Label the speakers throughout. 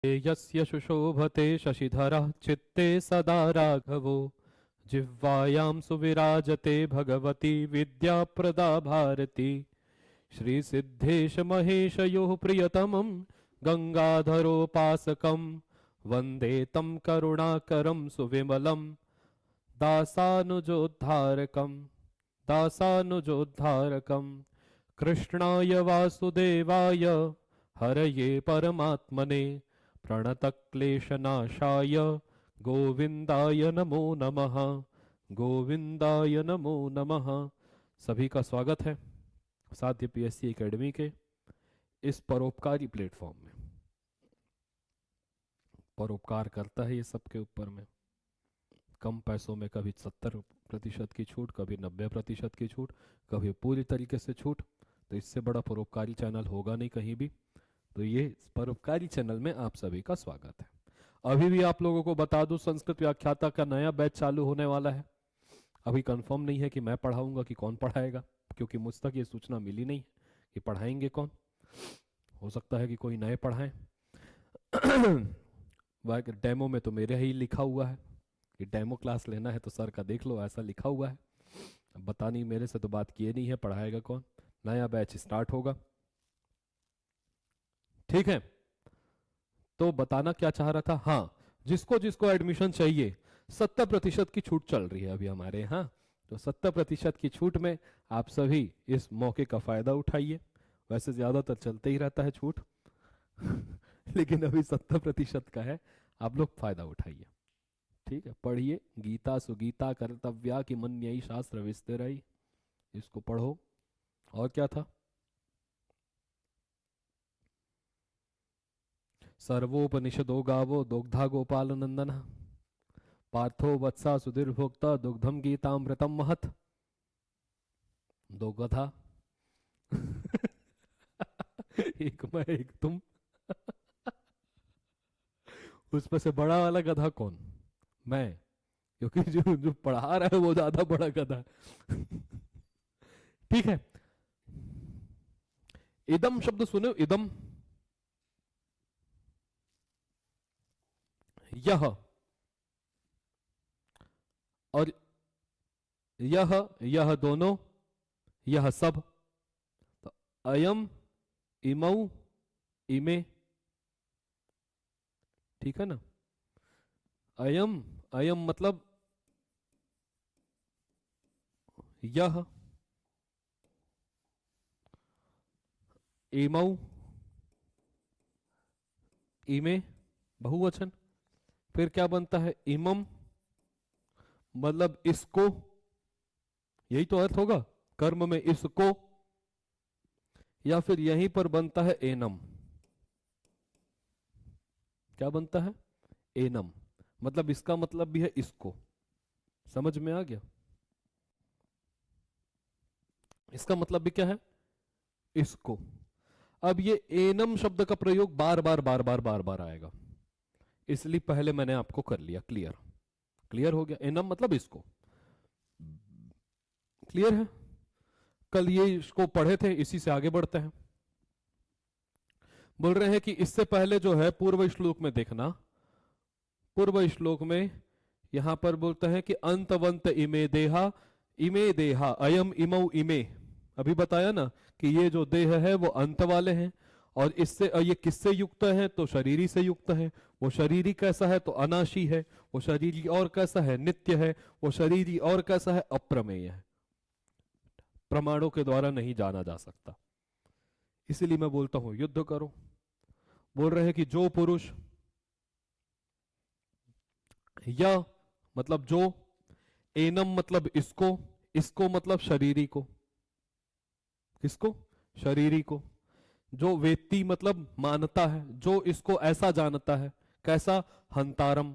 Speaker 1: यस्य शुशोभते शशिधरः चित्ते सदा राघवो जिह्वायां सुविराजते भगवती विद्याप्रदा भारती। श्रीसिद्धेश महेशयोः प्रियतमं गंगाधरोपासकं वन्दे तं करुणाकरं सुविमलं दासानुजोद्धारकं कृष्णाय वासुदेवाय हरये परमात्मने प्रणतक्लेशनाशाय गोविंदाय नमो नमः। गोविंदाय नमो नमः। सभी का स्वागत है साध्य पीएससी एकेडमी के इस परोपकारी प्लेटफॉर्म में। परोपकार करता है ये सबके ऊपर में, कम पैसों में कभी 70% की छूट, कभी 90% की छूट, कभी पूरी तरीके से छूट। तो इससे बड़ा परोपकारी चैनल होगा नहीं कहीं भी। तो ये परोपकारी चैनल में आप सभी का स्वागत है। अभी भी आप लोगों को बता दूं, संस्कृत व्याख्याता का नया बैच चालू होने वाला है। अभी कंफर्म नहीं है कि मैं पढ़ाऊंगा कि कौन पढ़ाएगा, क्योंकि मुझ तक ये सूचना मिली नहीं है कि पढ़ाएंगे कौन। हो सकता है कि कोई नए पढ़ाएं। डेमो में तो मेरे ही लिखा हुआ है कि डेमो क्लास लेना है तो सर का देख लो, ऐसा लिखा हुआ है। अब बता नहीं, मेरे से तो बात किए नहीं है, पढ़ाएगा कौन। नया बैच स्टार्ट होगा, ठीक है। तो बताना क्या चाह रहा था, हाँ, जिसको जिसको एडमिशन चाहिए 70% की छूट चल रही है अभी हमारे यहाँ। तो 70% की छूट में आप सभी इस मौके का फायदा उठाइए। वैसे ज्यादातर चलते ही रहता है छूट लेकिन अभी 70% का है, आप लोग फायदा उठाइए, ठीक है। पढ़िए गीता सुगीता कर्तव्या की मन्यई शास्त्र विस्तरई, इसको पढ़ो। और क्या था, सर्वोपनिषदो गावो दुग्धा गोपाल नंदन पार्थो वत्सा सुधीर भोक्ता दुग्धम गीतामृतम महत। दो गधा एक मैं एक तुम उसमें से बड़ा वाला गधा कौन? मैं, क्योंकि जो जो पढ़ा रहा है वो ज्यादा बड़ा गधा ठीक है। इदम शब्द सुनो, इदम, यह और यह दोनों, यह सब। तो अयम, इमऊ, इमे, ठीक है ना। अयम, अयम मतलब यह, इमऊ, इमे बहुवचन। फिर क्या बनता है, इमम मतलब इसको, यही तो अर्थ होगा कर्म में, इसको। या फिर यहीं पर बनता है एनम। क्या बनता है, एनम, मतलब इसका मतलब भी है इसको। समझ में आ गया, इसका मतलब भी क्या है, इसको। अब ये एनम शब्द का प्रयोग बार बार बार बार बार बार आएगा, इसलिए पहले मैंने आपको कर लिया क्लियर। क्लियर हो गया, एनम मतलब इसको। क्लियर है। कल ये इसको पढ़े थे, इसी से आगे बढ़ते हैं। बोल रहे हैं कि इससे पहले जो है पूर्व श्लोक में देखना, पूर्व श्लोक में यहां पर बोलते हैं कि अंतवंत इमे देहा अयम इमौ इमे। अभी बताया ना कि ये जो देह है वो अंत वाले हैं, और इससे ये किससे युक्त है, तो शरीरी से युक्त है। वो शरीरी कैसा है, तो अनाशी है। वो शरीरी और कैसा है, नित्य है। वो शरीरी और कैसा है, अप्रमेय है, प्रमाणों के द्वारा नहीं जाना जा सकता। इसीलिए मैं बोलता हूं युद्ध करो। बोल रहे हैं कि जो पुरुष, या मतलब जो, एनम मतलब इसको, इसको मतलब शरीरी को, किसको, शरीरी को। जो वेत्ती मतलब मानता है, जो इसको ऐसा जानता है, कैसा, हंतारम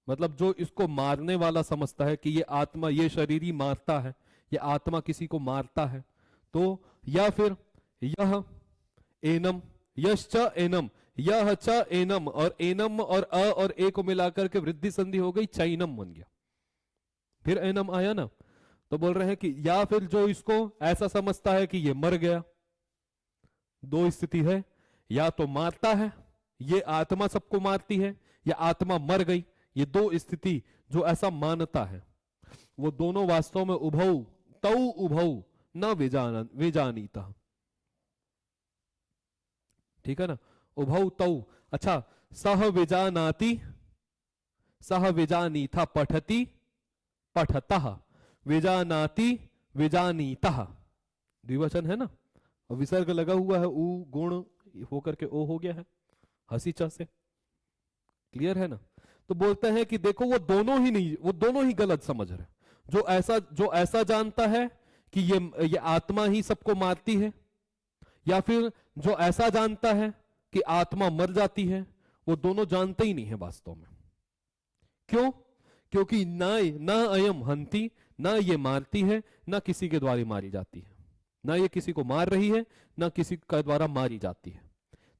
Speaker 1: मतलब जो इसको मारने वाला समझता है कि ये आत्मा, ये शरीरी मारता है, ये आत्मा किसी को मारता है। तो या फिर यह एनम, यश्च एनम, यह च एनम, और एनम और अ और ए को मिलाकर के वृद्धि संधि हो गई, चैनम बन गया, फिर एनम आया ना। तो बोल रहे हैं कि या फिर जो इसको ऐसा समझता है कि ये मर गया। दो स्थिति है, या तो मारता है ये आत्मा सबको मारती है या आत्मा मर गई, ये दो स्थिति जो ऐसा मानता है, वो दोनों वास्तव में उभौ तौ उभौ न विजानीता। ठीक है ना, उभौ तौ। अच्छा, सह विजानाति, सह विजानीथा, पठति पठतः, विजानाति विजानीतः, द्विवचन है ना, और विसर्ग लगा हुआ है, उ गुण होकर के ओ हो गया है, हंसी च से। क्लियर है ना। तो बोलते हैं कि देखो वो दोनों ही नहीं, वो दोनों ही गलत समझ रहे। जो ऐसा जानता है कि ये आत्मा ही सबको मारती है, या फिर जो ऐसा जानता है कि आत्मा मर जाती है, वो दोनों जानते ही नहीं है वास्तव में। क्यों? क्योंकि न अयम हंती, न ये मारती है, न किसी के द्वारा मारी जाती है, न ये किसी को मार रही है, न किसी के द्वारा मारी जाती है।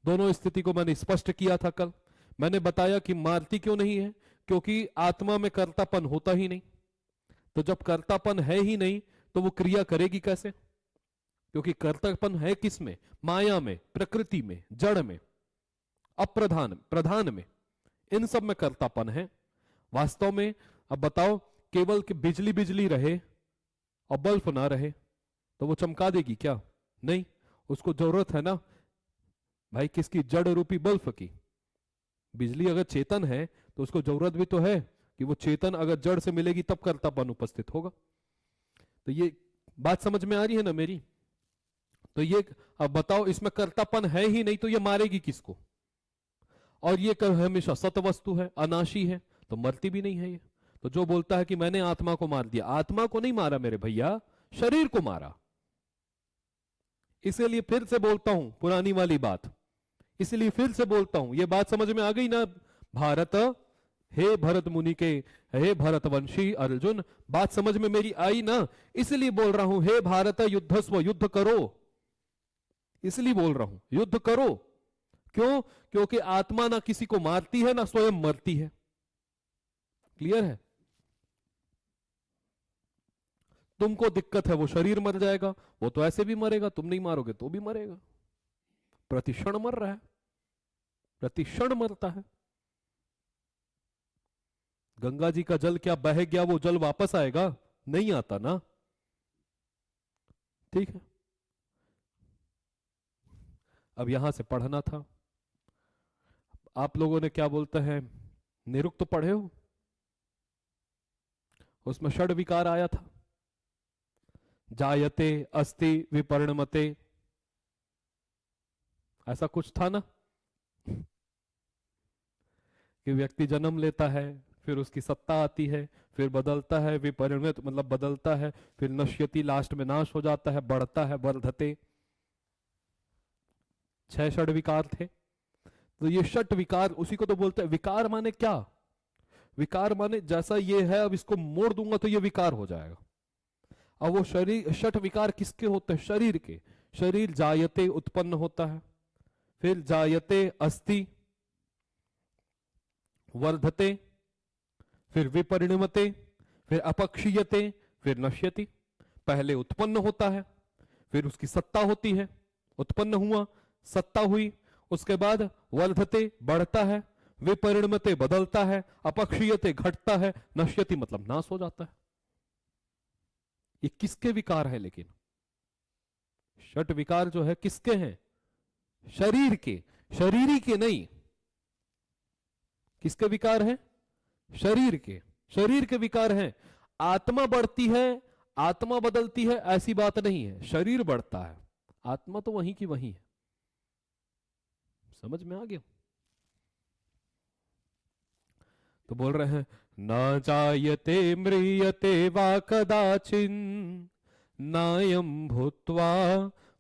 Speaker 1: दोनों स्थिति को मैंने स्पष्ट किया था कल। मैंने बताया कि मारती क्यों नहीं है, क्योंकि आत्मा में कर्तापन होता ही नहीं। तो जब कर्तापन है ही नहीं तो वो क्रिया करेगी कैसे? क्योंकि कर्तापन है किसमें? माया में, प्रकृति में, जड़ में, अप्रधान प्रधान में, इन सब में कर्तापन है वास्तव में। अब बताओ, केवल कि बिजली बिजली रहे और बल्ब ना रहे तो वो चमका देगी क्या? नहीं, उसको जरूरत है ना भाई किसकी? जड़ रूपी बल्ब की। बिजली अगर चेतन है तो उसको जरूरत भी तो है कि वो चेतन अगर जड़ से मिलेगी तब कर्तापन उपस्थित होगा। तो ये बात समझ में आ रही है ना मेरी? तो ये अब बताओ, इसमें कर्तापन है ही नहीं तो ये मारेगी किसको? और ये हमेशा सत वस्तु है, अनाशी है, तो मरती भी नहीं है ये। तो जो बोलता है कि मैंने आत्मा को मार दिया, आत्मा को नहीं मारा मेरे भैया, शरीर को मारा। इसीलिए फिर से बोलता हूं पुरानी वाली बात, इसलिए फिर से बोलता हूं, ये बात समझ में आ गई ना भारत? हे भरत मुनि के, हे भरतवंशी अर्जुन, बात समझ में मेरी आई ना? इसलिए बोल रहा हूं हे भारत युद्धस्व, युद्ध करो। इसलिए बोल रहा हूं युद्ध करो। क्यों? क्योंकि आत्मा ना किसी को मारती है ना स्वयं मरती है। क्लियर है? तुमको दिक्कत है वो शरीर मर जाएगा, वो तो ऐसे भी मरेगा, तुम नहीं मारोगे तो भी मरेगा। प्रतिक्षण मर रहा है, प्रतिक्षण मरता है। गंगा जी का जल क्या बह गया वो जल वापस आएगा? नहीं आता ना। ठीक है, अब यहां से पढ़ना था। आप लोगों ने क्या बोलते हैं, निरुक्त तो पढ़े हो? उसमें षड विकार आया था, जायते अस्ति विपर्णमते, ऐसा कुछ था ना कि व्यक्ति जन्म लेता है, फिर उसकी सत्ता आती है, फिर बदलता है, विपरिणत मतलब बदलता है, फिर नश्यति लास्ट में नाश हो जाता है, बढ़ता है, वर्धते। 6 षड विकार थे। तो ये षट विकार उसी को तो बोलते हैं। विकार माने क्या? विकार माने जैसा ये है अब इसको मोड़ दूंगा तो ये विकार हो जाएगा। अब वो शरीर, षट विकार किसके होते हैं? शरीर के। शरीर जायते उत्पन्न होता है, फिर जायते अस्ति, वर्धते, फिर विपरिणमते, फिर अपक्षीयते, फिर नश्यति। पहले उत्पन्न होता है, फिर उसकी सत्ता होती है, उत्पन्न हुआ, सत्ता हुई, उसके बाद वर्धते बढ़ता है, विपरिणमते बदलता है, अपक्षीयते घटता है, नश्यति मतलब नाश हो जाता है। ये किसके विकार है? लेकिन षट विकार जो है किसके हैं? शरीर के, शरीरी के नहीं। किसके विकार है? शरीर के, शरीर के विकार हैं। आत्मा बढ़ती है, आत्मा बदलती है, ऐसी बात नहीं है। शरीर बढ़ता है, आत्मा तो वहीं की वहीं है। समझ में आ गया? तो बोल रहे हैं न जायते म्रियते वा कदाचिन नायं भूत्वा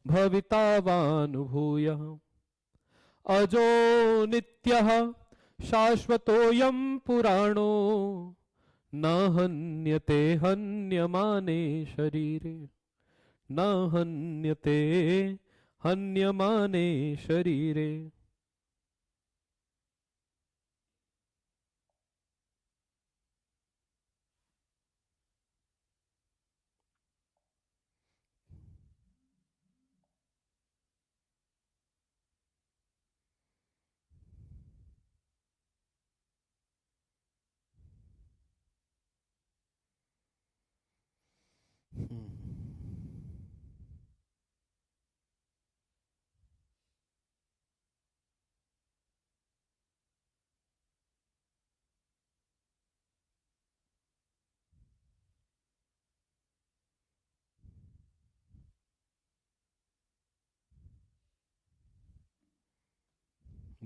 Speaker 1: भविता वानुभूयः अजो नित्यः शाश्वतोऽयं पुराणो न हन्यते हन्यमाने शरीरे, न हन्यते हन्यमाने शरीरे।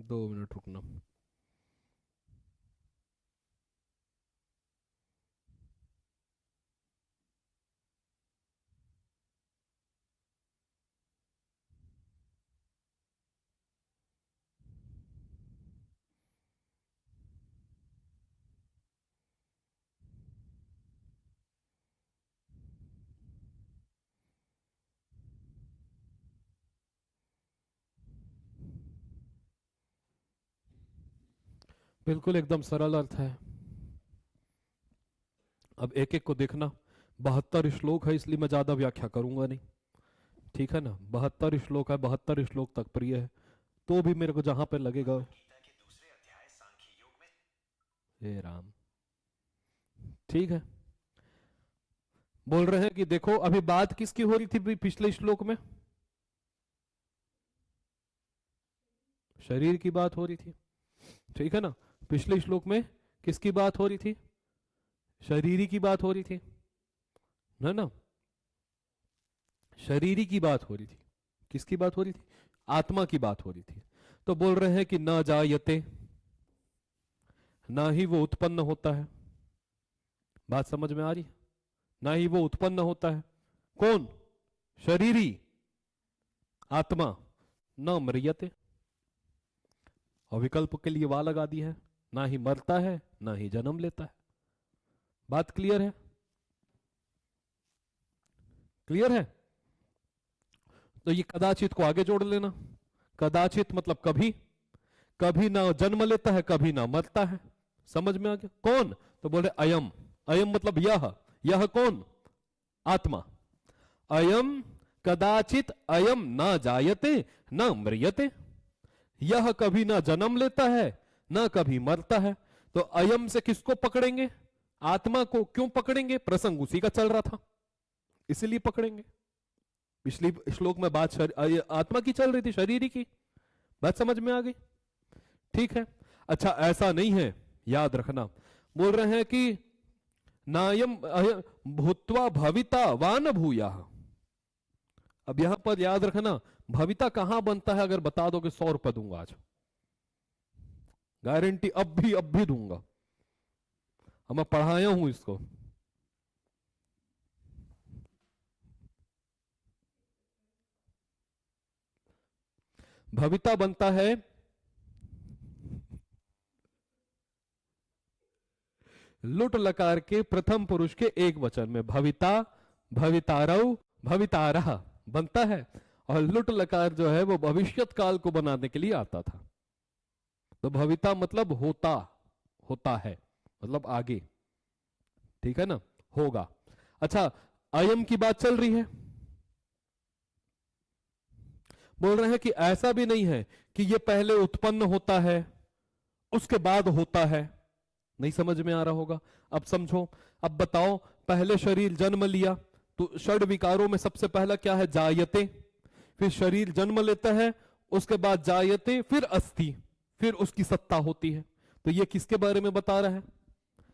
Speaker 1: 2 मिनट रुकना। बिल्कुल एकदम सरल अर्थ है। अब एक एक को देखना। 72 श्लोक है इसलिए मैं ज्यादा व्याख्या करूंगा नहीं, ठीक है ना। 72 श्लोक है, 72 श्लोक तक प्रिय है, तो भी मेरे को जहां पे लगेगा। हे राम, ठीक है। बोल रहे हैं कि देखो अभी बात किसकी हो रही थी पिछले श्लोक में? शरीर की बात हो रही थी, ठीक है ना। पिछले श्लोक में किसकी बात हो रही थी? शरीरी की बात हो रही थी ना। शरीरी की बात हो रही थी। किसकी बात हो रही थी? आत्मा की बात हो रही थी। तो बोल रहे हैं कि न जायते, ना ही वो उत्पन्न होता है। बात समझ में आ रही है? ना ही वो उत्पन्न होता है। कौन? शरीरी, आत्मा। न मरियते, और विकल्प के लिए वाह लगा दी है। ना ही मरता है, ना ही जन्म लेता है। बात क्लियर है? क्लियर है? तो ये कदाचित को आगे जोड़ लेना। कदाचित मतलब कभी, कभी ना जन्म लेता है, कभी ना मरता है। समझ में आ गया? कौन? तो बोले अयम। अयम मतलब यह कौन? आत्मा। अयम कदाचित अयम ना जायते ना मृयते। यह कभी ना जन्म लेता है, ना कभी मरता है। तो अयम से किसको पकड़ेंगे? आत्मा को। क्यों पकड़ेंगे? प्रसंग उसी का चल रहा था, इसीलिए पकड़ेंगे। पिछली श्लोक में बात आत्मा की चल रही थी, शरीर की। बात समझ में आ गई? ठीक है। अच्छा, ऐसा नहीं है, याद रखना। बोल रहे हैं कि नायम भूत्वा भविता वान भूया। अब यहां पर याद रखना, भविता कहां बनता है? अगर बता दो कि 100 रुपए दूंगा आज, गारंटी अब भी दूंगा। अब मैं पढ़ाया हूं इसको। भविता बनता है लुट लकार के प्रथम पुरुष के एक वचन में। भविता, भवितारव, भवितारह बनता है। और लुट लकार जो है वो भविष्यत काल को बनाने के लिए आता था। तो भविता मतलब होता, होता है मतलब आगे, ठीक है ना, होगा। अच्छा, अयम की बात चल रही है। बोल रहे हैं कि ऐसा भी नहीं है कि ये पहले उत्पन्न होता है उसके बाद होता है। नहीं समझ में आ रहा होगा? अब समझो। अब बताओ, पहले शरीर जन्म लिया तो षड विकारों में सबसे पहला क्या है? जायते। फिर शरीर जन्म लेता है, उसके बाद जायते, फिर अस्थि, फिर उसकी सत्ता होती है। तो ये किसके बारे में बता रहा है?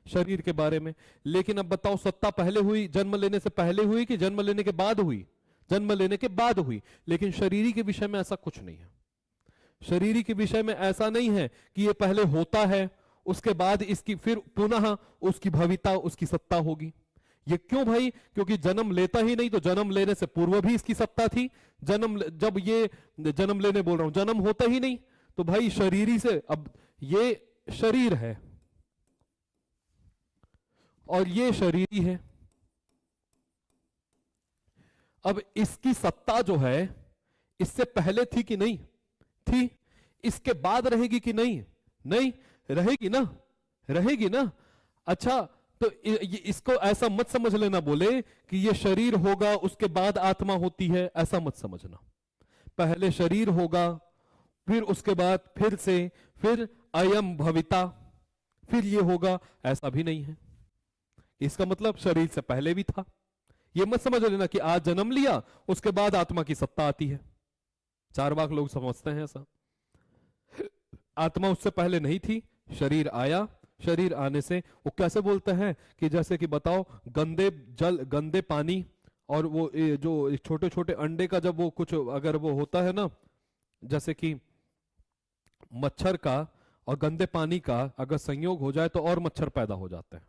Speaker 1: शरीर के बारे में। लेकिन अब बताओ, सत्ता पहले हुई, जन्म लेने से पहले हुई कि जन्म लेने के बाद हुई? जन्म लेने के बाद हुई। लेकिन शरीरी के विषय में ऐसा कुछ नहीं है। शरीरी के विषय में ऐसा नहीं है कि ये पहले होता है उसके बाद इसकी फिर पुनः उसकी भविता, उसकी सत्ता होगी। ये क्यों भाई? क्योंकि जन्म लेता ही नहीं, तो जन्म लेने से पूर्व भी इसकी सत्ता थी। जब ये जन्म लेने बोल रहा हूं, जन्म होता ही नहीं, तो भाई शरीरी से, अब ये शरीर है और ये शरीरी है। अब इसकी सत्ता जो है इससे पहले थी कि नहीं थी? इसके बाद रहेगी कि नहीं? नहीं रहेगी ना, रहेगी ना। अच्छा, तो इसको ऐसा मत समझ लेना बोले कि ये शरीर होगा उसके बाद आत्मा होती है, ऐसा मत समझना। पहले शरीर होगा, फिर उसके बाद फिर से, फिर अयम भविता, फिर ये होगा, ऐसा भी नहीं है। इसका मतलब शरीर से पहले भी था। ये मत समझ लेना कि आज जन्म लिया उसके बाद आत्मा की सत्ता आती है। चार्वाक लोग समझते हैं ऐसा। आत्मा उससे पहले नहीं थी, शरीर आया, शरीर आने से वो कैसे बोलते हैं कि जैसे कि बताओ, गंदे जल, गंदे पानी और वो जो छोटे छोटे अंडे का जब वो कुछ अगर वो होता है ना, जैसे कि मच्छर का और गंदे पानी का अगर संयोग हो जाए तो और मच्छर पैदा हो जाते हैं।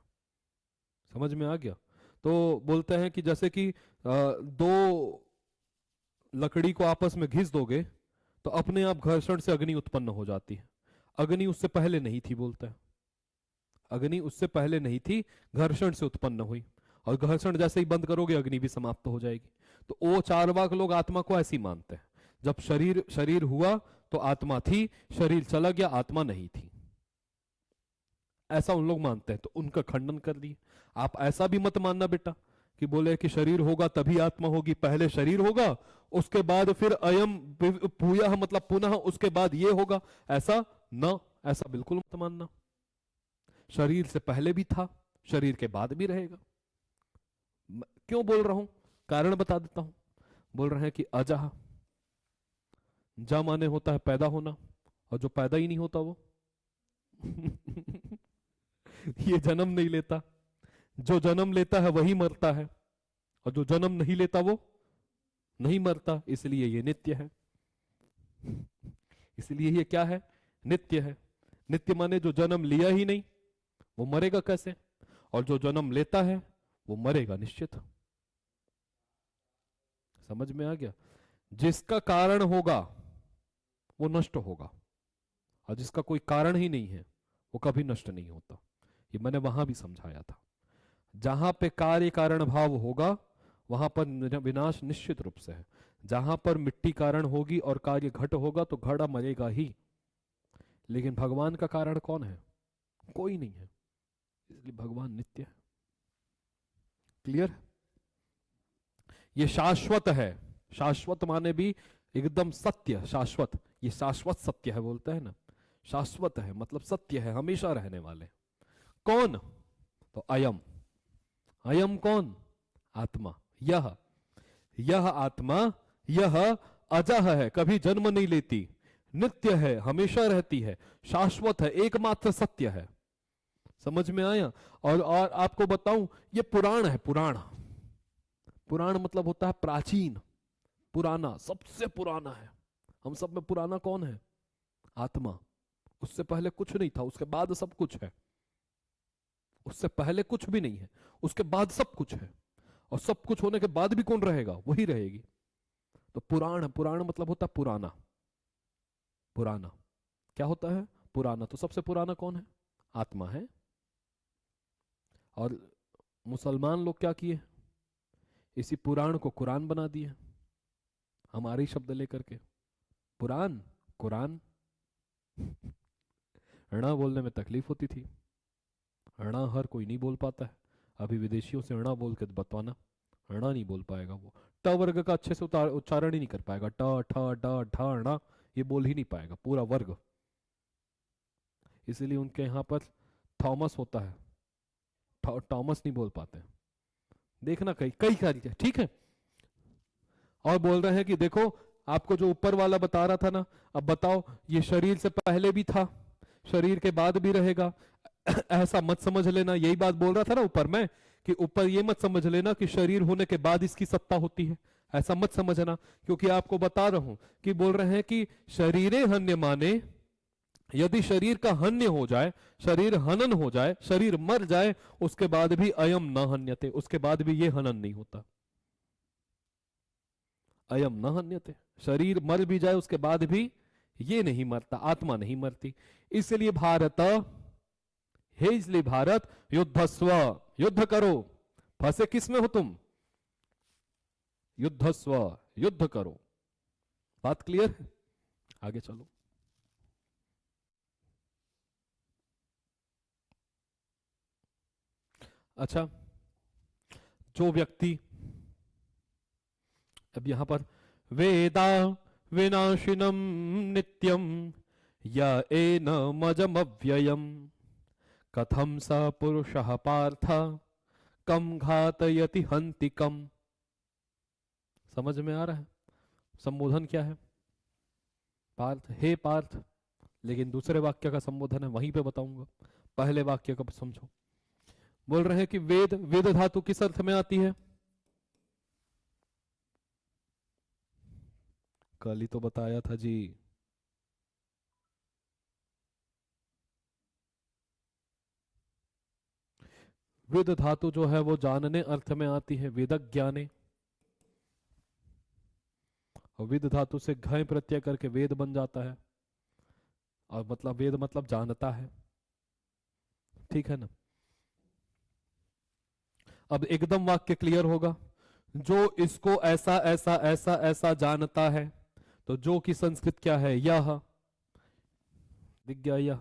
Speaker 1: समझ में आ गया? तो बोलते हैं कि जैसे कि दो लकड़ी को आपस में घिस दोगे तो अपने आप घर्षण से अग्नि उत्पन्न हो जाती है। अग्नि उससे पहले नहीं थी, बोलता है। अग्नि उससे पहले नहीं थी, घर्षण से उत्पन्न हुई, और घर्षण जैसे ही बंद करोगे अग्नि भी समाप्त हो जाएगी। तो वो चारवाक लोग आत्मा को ऐसी मानते हैं, जब शरीर शरीर हुआ तो आत्मा थी, शरीर चला गया आत्मा नहीं थी, ऐसा उन लोग मानते हैं। तो उनका खंडन कर दिए। आप ऐसा भी मत मानना बेटा कि बोले कि शरीर होगा तभी आत्मा होगी, पहले शरीर होगा उसके बाद फिर अयम भूयः मतलब पुनः उसके बाद ये होगा, ऐसा न, ऐसा बिल्कुल मत मानना। शरीर से पहले भी था, शरीर के बाद भी रहेगा। क्यों बोल रहा हूं, कारण बता देता हूं। बोल रहे हैं कि अजह, जा माने होता है पैदा होना, और जो पैदा ही नहीं होता वो ये जन्म नहीं लेता, जो जन्म लेता है वही मरता है, और जो जन्म नहीं लेता वो नहीं मरता, इसलिए ये नित्य है। इसलिए ये क्या है, नित्य है। नित्य माने जो जन्म लिया ही नहीं वो मरेगा कैसे, और जो जन्म लेता है वो मरेगा निश्चित। समझ में आ गया? जिसका कारण होगा वो नष्ट होगा, और जिसका कोई कारण ही नहीं है वो कभी नष्ट नहीं होता। ये मैंने वहां भी समझाया था। जहां पे कार्य कारण भाव होगा वहां पर विनाश निश्चित रूप से है। जहां पर मिट्टी कारण होगी और कार्य घट होगा तो घड़ा मरेगा ही। लेकिन भगवान का कारण कौन है? कोई नहीं है, इसलिए भगवान नित्य है। क्लियर? ये शाश्वत है। शाश्वत माने भी एकदम सत्य, शाश्वत, ये शाश्वत सत्य है बोलते हैं ना, शाश्वत है मतलब सत्य है, हमेशा रहने वाले। कौन? तो अयम। अयम कौन? आत्मा। यह आत्मा, यह अजह है, कभी जन्म नहीं लेती, नित्य है, हमेशा रहती है, शाश्वत है, एकमात्र सत्य है। समझ में आया? और आपको बताऊं, ये पुराण है, पुराण। पुराण मतलब होता है प्राचीन, पुराना, सबसे पुराना है। हम सब में पुराना कौन है? आत्मा। उससे पहले कुछ नहीं था, उसके बाद सब कुछ है। उससे पहले कुछ भी नहीं है, उसके बाद सब कुछ है, और सब कुछ होने के बाद भी कौन रहेगा? वही रहेगी। तो पुराण, पुराण मतलब होता है पुराना। पुराना क्या होता है? पुराना। तो सबसे पुराना कौन है? आत्मा है। और मुसलमान लोग क्या किए? इसी पुराण को कुरान बना दिए, हमारे ही शब्द लेकर के। पुराण, कुरान। ऋणा बोलने में तकलीफ होती थी, ऋणा हर कोई नहीं बोल पाता है। अभी विदेशियों से ऋणा बोल के बताना, ऋणा नहीं बोल पाएगा वो। ट वर्ग का अच्छे से उच्चारण ही नहीं कर पाएगा, ट ठ ड ढ ण, ये बोल ही नहीं पाएगा पूरा वर्ग। इसलिए उनके यहाँ पर थॉमस होता है, टॉमस नहीं बोल पाते। देखना कई कई कार्य, ठीक है। और बोल रहे हैं कि देखो, आपको जो ऊपर वाला बता रहा था ना, अब बताओ, ये शरीर से पहले भी था, शरीर के बाद भी रहेगा, ऐसा मत समझ लेना। यही बात बोल रहा था ना ऊपर में, कि ऊपर ये मत समझ लेना कि शरीर होने के बाद इसकी सत्ता होती है, ऐसा मत समझना। क्योंकि आपको बता रहा हूं कि बोल रहे हैं कि शरीरे हन्य माने, यदि शरीर का हन्य हो जाए, शरीर हनन हो जाए, शरीर मर जाए, उसके बाद भी अयम न हन्यते, उसके बाद भी ये हनन नहीं होता। अयम न हन्यते, शरीर मर भी जाए उसके बाद भी ये नहीं मरता, आत्मा नहीं मरती। इसलिए भारत, हे इसलिए भारत, युद्धस्व, युद्ध करो। फंसे किस में हो तुम? युद्धस्व, युद्ध करो। बात क्लियर है? आगे चलो। अच्छा, जो व्यक्ति, अब यहां पर वेदा विनाशिनम नित्यम या एनमजमव्ययम कथम स पुरुषः पार्थ कम घातयति हंतिकम। समझ में आ रहा है? संबोधन क्या है? पार्थ, हे पार्थ। लेकिन दूसरे वाक्य का संबोधन है, वहीं पे बताऊंगा, पहले वाक्य का समझो। बोल रहे हैं कि वेद, वेद धातु किस अर्थ में आती है? कल ही तो बताया था जी। विद धातु जो है वो जानने अर्थ में आती है, वेदक ज्ञाने, और विद धातु से घय प्रत्यय करके वेद बन जाता है, और मतलब वेद मतलब जानता है, ठीक है ना। अब एकदम वाक्य क्लियर होगा, जो इसको ऐसा ऐसा ऐसा ऐसा जानता है, तो जो की संस्कृत क्या है, यह, दिख गया यह।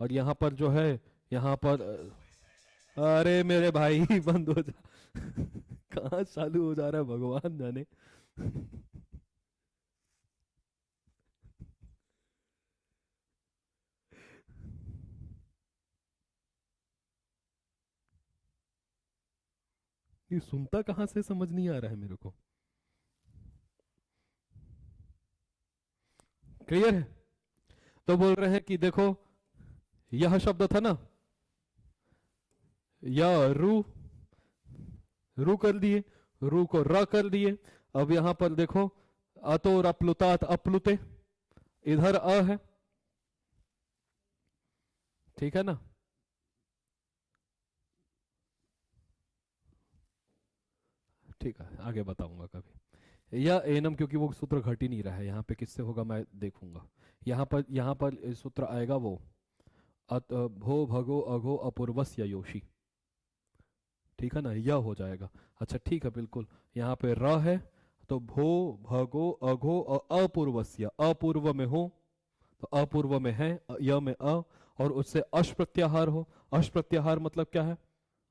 Speaker 1: और यहां पर जो है, यहां पर, अरे मेरे भाई बंद हो जा कहाँ चालू हो जा रहा है भगवान जाने ये सुनता कहां से समझ नहीं आ रहा है मेरे को। क्लियर है। तो बोल रहे हैं कि देखो, यह शब्द था ना, यह रू कर दिए, रू को र कर दिए। अब यहां पर देखो, अतो रप्लुतात अप्लुते, इधर अ है, ठीक है ना। ठीक है, आगे बताऊंगा कभी। या एनम, क्योंकि वो सूत्र घट ही नहीं रहा है, यहाँ पे किससे होगा मैं देखूंगा। यहाँ पर सूत्र आएगा वो, अत भो भगो अघो अपूर्वस्य योषी, ठीक है ना, यह हो जाएगा। अच्छा ठीक है, बिल्कुल। यहाँ पे र है, तो भो भगो अघो अपूर्वस्य, अपूर्व में हो तो अपूर्व में है, य में अ, और उससे अश प्रत्याहार हो। अश प्रत्याहार मतलब क्या है,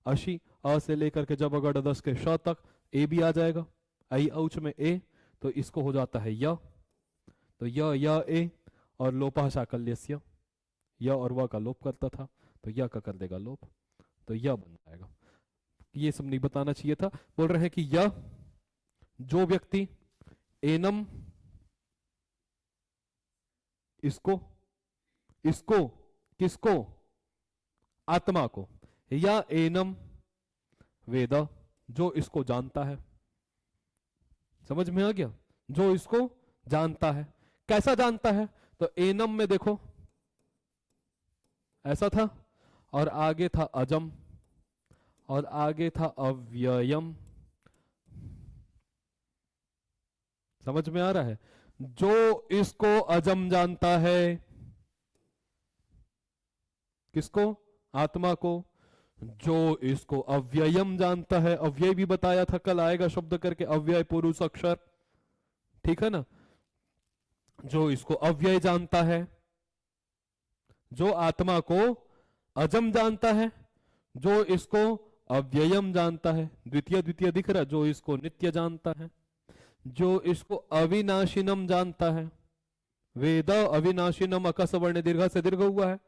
Speaker 1: अशी, अ से लेकर के जब अगड़ दस के श तक ए भी आ जाएगा, आई औच में ए, तो इसको हो जाता है य, तो य ए, और लोपा शाकल्यस्य, य और व का लोप करता था, तो य का कर देगा लोप, तो य बन जाएगा। ये सब नहीं बताना चाहिए था। बोल रहे हैं कि य, जो व्यक्ति एनम, इसको, इसको, किसको, आत्मा को, या एनम वेद, जो इसको जानता है। समझ में आ गया, जो इसको जानता है। कैसा जानता है, तो एनम में देखो ऐसा था, और आगे था अजम, और आगे था अव्ययम। समझ में आ रहा है, जो इसको अजम जानता है, किसको, आत्मा को। जो इसको अव्ययम जानता है, अव्यय भी बताया था कल, आएगा शब्द करके अव्यय पुरुष अक्षर, ठीक है ना। जो इसको अव्यय जानता है, जो आत्मा को अजम जानता है, जो इसको अव्ययम जानता है, द्वितीय द्वितीय दिख रहा, जो इसको नित्य जानता है, जो इसको अविनाशिनम जानता है, वेद अविनाशिनम, अकस वर्ण दीर्घ से दीर्घ हुआ है।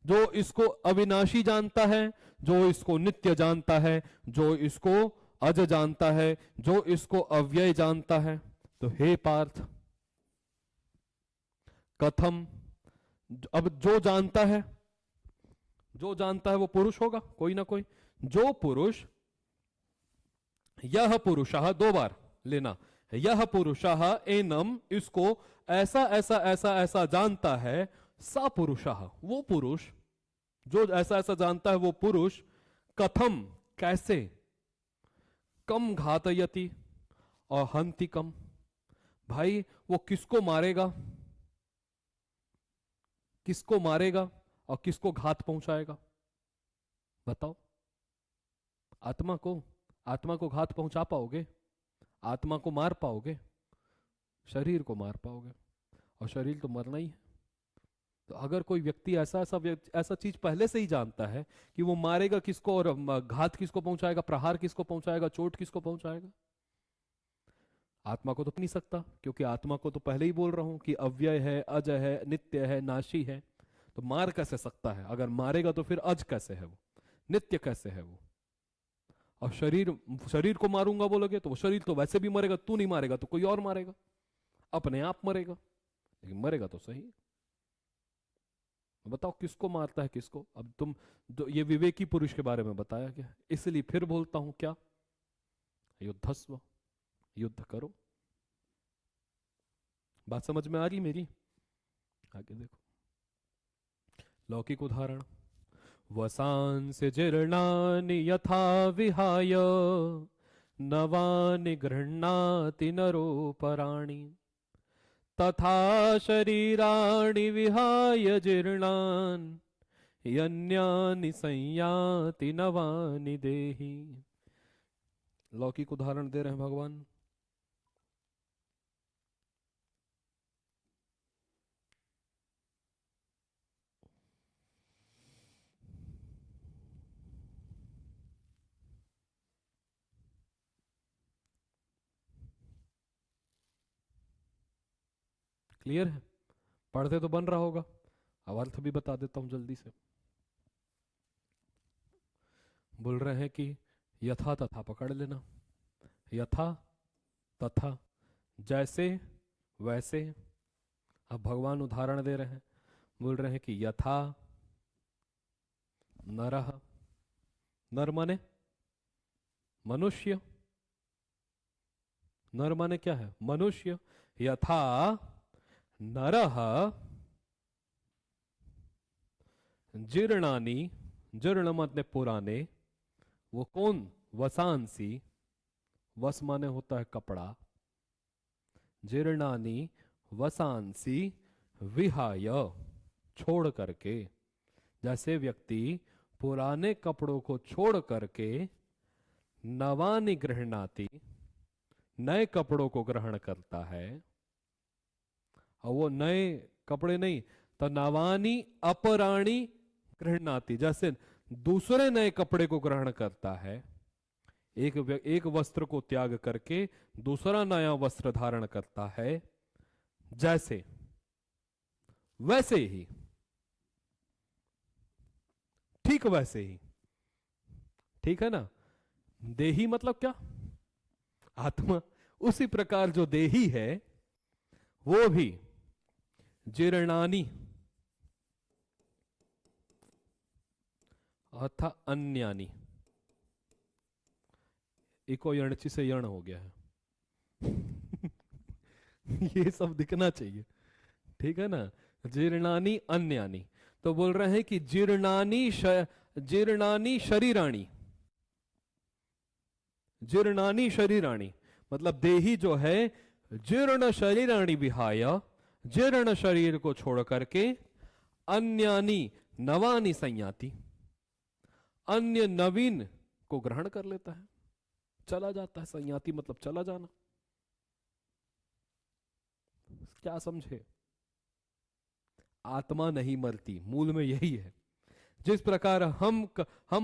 Speaker 1: जो इसको अविनाशी जानता है, जो इसको नित्य जानता है, जो इसको अज जानता है, जो इसको अव्यय जानता है। तो हे पार्थ, कथम, अब जो जानता है, जो जानता है वो पुरुष होगा, कोई ना कोई। जो पुरुष, यह पुरुषः, दो बार लेना, यह पुरुषः एनम, इसको ऐसा ऐसा ऐसा ऐसा जानता है, सा पुरुषः, वो पुरुष जो ऐसा ऐसा जानता है, वो पुरुष, कथम, कैसे, कम घातयति और हंति कम, भाई वो किसको मारेगा, किसको मारेगा और किसको घात पहुंचाएगा, बताओ। आत्मा को, आत्मा को घात पहुंचा पाओगे, आत्मा को मार पाओगे, शरीर को मार पाओगे, और शरीर तो मरना ही है। तो अगर कोई व्यक्ति ऐसा ऐसा ऐसा चीज पहले से ही जानता है कि वो मारेगा किसको और घात किसको पहुंचाएगा, प्रहार किसको पहुंचाएगा, चोट किसको पहुंचाएगा, आत्मा को तो नहीं सकता, क्योंकि आत्मा को तो पहले ही बोल रहा हूं कि अव्यय है, अज है, नित्य है, नाशी है। तो मार कैसे सकता है, अगर मारेगा तो फिर अज कैसे है वो, नित्य कैसे है वो। और शरीर, शरीर को मारूंगा बोलोगे तो वो शरीर तो वैसे भी मरेगा, तू नहीं मारेगा तो कोई और मारेगा, अपने आप मरेगा, लेकिन मरेगा तो सही। बताओ किसको मारता है किसको। अब तुम ये विवेकी पुरुष के बारे में बताया गया, इसलिए फिर बोलता हूं क्या, युद्धस्व, युद्ध करो। बात समझ में आ रही मेरी, आगे देखो। लौकिक उदाहरण, वसांसि जीर्णानि यथा विहाय नवानि गृह्णाति नरोपराणि तथा शरीराणि विहाय जीर्णानि यन्यानि संयाति नवानि देहि। लौकिक उदाहरण दे रहे हैं भगवान। क्लियर है? पढ़ते तो बन रहा होगा, अब अर्थ भी बता देता हूं जल्दी से। बोल रहे हैं कि यथा तथा पकड़ लेना, यथा तथा जैसे वैसे। अब भगवान उदाहरण दे रहे हैं, बोल रहे हैं कि यथा नरः, नर माने मनुष्य, नर माने क्या है? मनुष्य। यथा नरः जीर्णानि, जीर्ण माने पुराने, वो कौन? वसांसी, वस माने होता है कपड़ा। जीर्णानि वसांसी विहाय, छोड़ करके। जैसे व्यक्ति पुराने कपड़ों को छोड़ करके नवानि गृह्णाति, नए कपड़ों को ग्रहण करता है, और वो नए कपड़े नहीं तो नवानी अपराणी गृह्णाति, जैसे दूसरे नए कपड़े को ग्रहण करता है, एक वस्त्र को त्याग करके दूसरा नया वस्त्र धारण करता है, जैसे वैसे ही, ठीक वैसे ही। ठीक है ना? देही मतलब क्या? आत्मा। उसी प्रकार जो देही है वो भी जीर्णानि अथा अन्यानि, इको यणची से यण हो गया है ये सब दिखना चाहिए, ठीक है ना? जीर्णानि अन्यानि, तो बोल रहे हैं कि जीर्णानि शरीराणि, जीर्णानि शरीराणि मतलब देही जो है जीर्ण शरीराणि विहाय, जीर्ण शरीर को छोड़ करके अन्यानि नवानि संयाति, अन्य नवीन को ग्रहण कर लेता है, चला जाता है। संयाति मतलब चला जाना। क्या समझे? आत्मा नहीं मरती, मूल में यही है। जिस प्रकार हम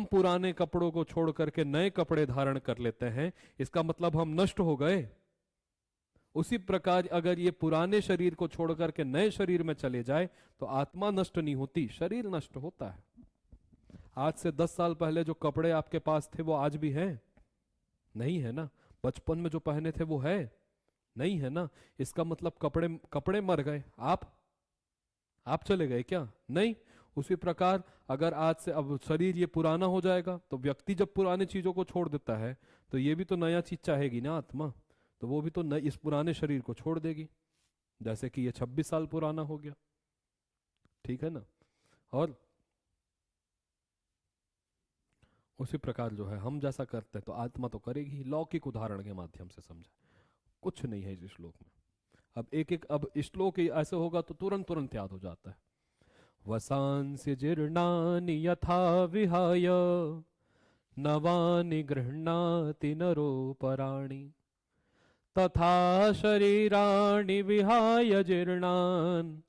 Speaker 1: पुराने कपड़ों को छोड़ करके नए कपड़े धारण कर लेते हैं, इसका मतलब हम नष्ट हो गए। उसी प्रकार अगर ये पुराने शरीर को छोड़ करके नए शरीर में चले जाए तो आत्मा नष्ट नहीं होती, शरीर नष्ट होता है। आज से 10 साल पहले जो कपड़े आपके पास थे वो आज भी हैं? नहीं है ना। बचपन में जो पहने थे वो है? नहीं है ना। इसका मतलब कपड़े मर गए, आप चले गए क्या? नहीं। उसी प्रकार अगर आज से अब शरीर ये पुराना हो जाएगा तो व्यक्ति जब पुरानी चीजों को छोड़ देता है तो ये भी तो नया चीज चाहेगी ना आत्मा, तो वो भी तो इस पुराने शरीर को छोड़ देगी। जैसे कि ये 26 साल पुराना हो गया, ठीक है ना। और उसी प्रकार जो है हम जैसा करते हैं तो आत्मा तो करेगी। लौकिक उदाहरण के माध्यम से समझा, कुछ नहीं है इस श्लोक में। अब श्लोक ऐसे होगा तो तुरंत तुरंत याद हो जाता है। वसांसि जीर्णानि यथा विहाय नवानि गृह्णाति नरोपराणि तथा शरीराणि विहाय जीर्णानि